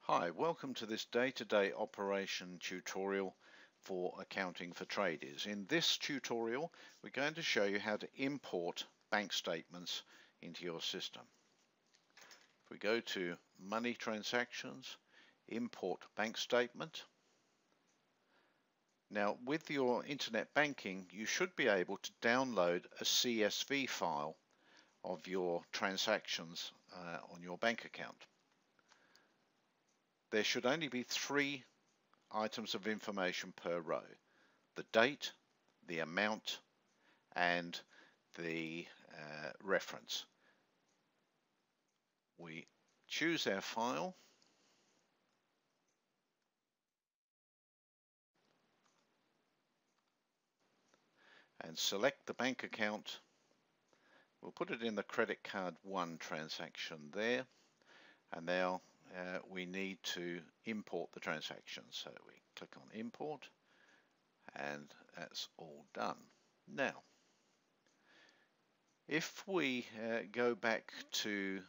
Hi, welcome to this day-to-day operation tutorial for accounting for traders. In this tutorial, we're going to show you how to import bank statements into your system. If we go to Money Transactions, Import Bank Statement. Now, with your internet banking, you should be able to download a CSV file of your transactions on your bank account. There should only be 3 items of information per row: the date, the amount, and the reference. We choose our file, and select the bank account. We'll put it in the credit card 1 transaction there, and now we need to import the transaction. So we click on import, and that's all done. Now, if we go back to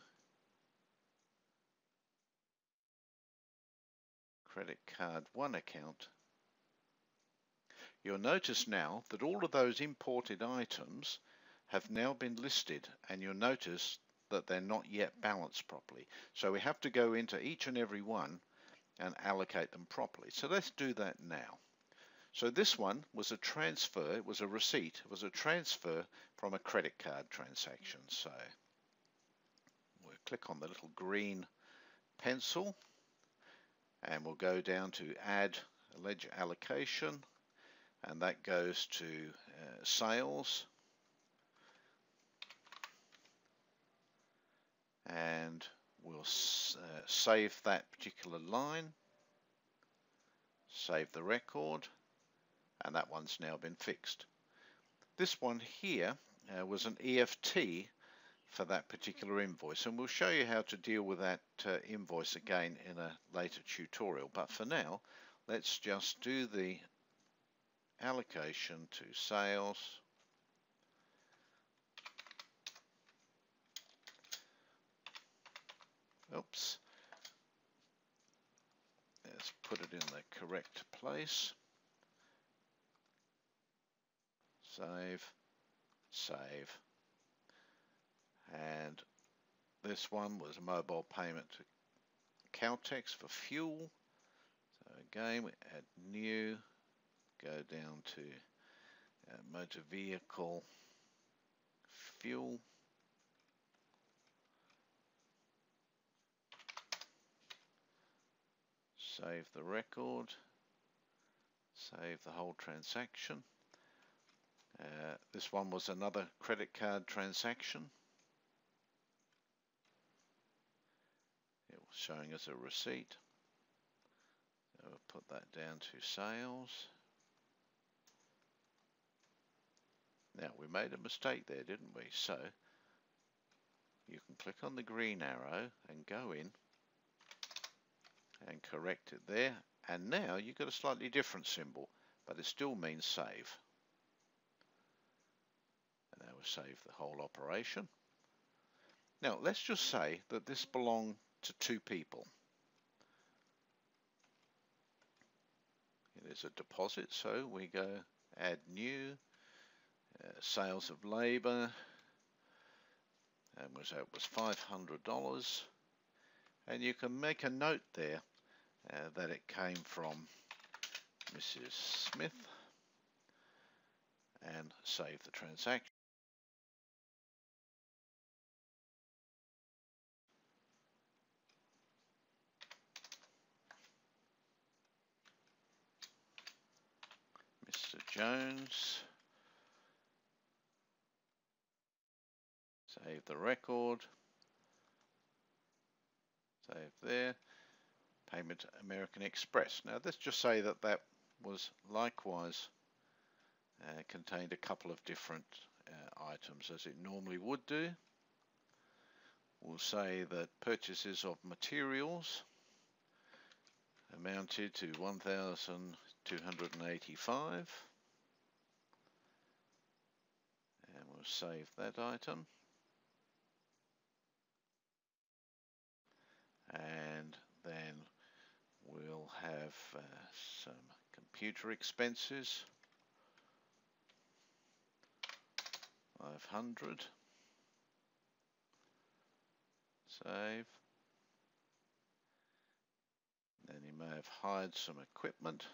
credit card 1 account, you'll notice now that all of those imported items have now been listed, and you'll notice that they're not yet balanced properly. So we have to go into each and every one and allocate them properly. So let's do that now. So this one was a transfer, it was a receipt, it was a transfer from a credit card transaction. So we'll click on the little green pencil, and we'll go down to add a ledger allocation, and that goes to sales, and we'll save that particular line, save the record, and that one's now been fixed. This one here was an EFT for that particular invoice, and we'll show you how to deal with that invoice again in a later tutorial. But for now, let's just do the allocation to sales, oops, let's put it in the correct place, save, save, and this one was a mobile payment to Caltex for fuel. So again, we add new, go down to motor vehicle fuel, save the record, save the whole transaction. This one was another credit card transaction. It was showing us a receipt. So we'll put that down to sales. Now, we made a mistake there, didn't we? So you can click on the green arrow and go in and correct it there. And now you've got a slightly different symbol, but it still means save. And that will save the whole operation. Now, let's just say that this belonged to 2 people. It is a deposit, so we go add new, sales of labor, and it was $500, and you can make a note there that it came from Mrs. Smith, and save the transaction. Mr. Jones, save the record, save there, payment American Express. Now let's just say that that was likewise contained a couple of different items, as it normally would do. We'll say that purchases of materials amounted to $1,285, and we'll save that item. And then have some computer expenses, 500, save. Then you may have hired some equipment,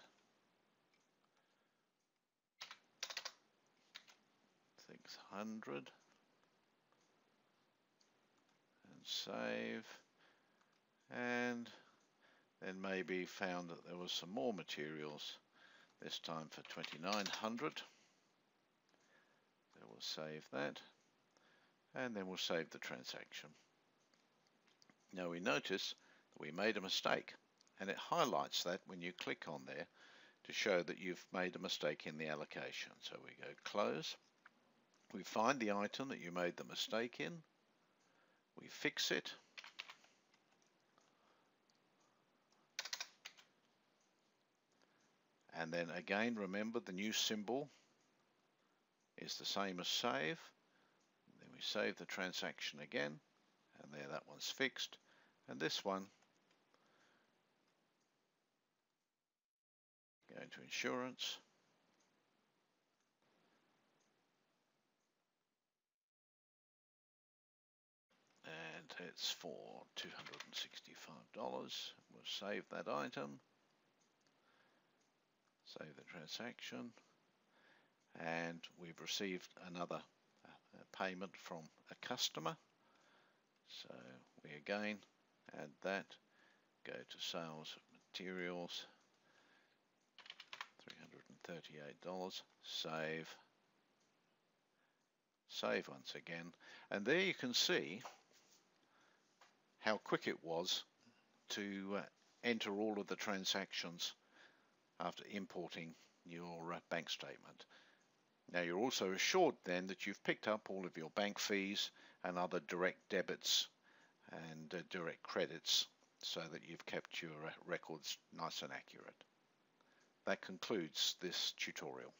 600, and save. And then maybe found that there was some more materials, this time for 2,900. So we'll save that, and then we'll save the transaction. Now we notice that we made a mistake, and it highlights that when you click on there to show that you've made a mistake in the allocation. So we go close, we find the item that you made the mistake in, we fix it, and then again remember the new symbol is the same as save. Then we save the transaction again, and there, that one's fixed. And this one, go into insurance, and it's for $265. We'll save that item, save the transaction, and we've received another payment from a customer. So we again add that, go to sales of materials, $338, save once again, and there you can see how quick it was to enter all of the transactions after importing your bank statement. Now you're also assured then that you've picked up all of your bank fees and other direct debits and direct credits, so that you've kept your records nice and accurate. That concludes this tutorial.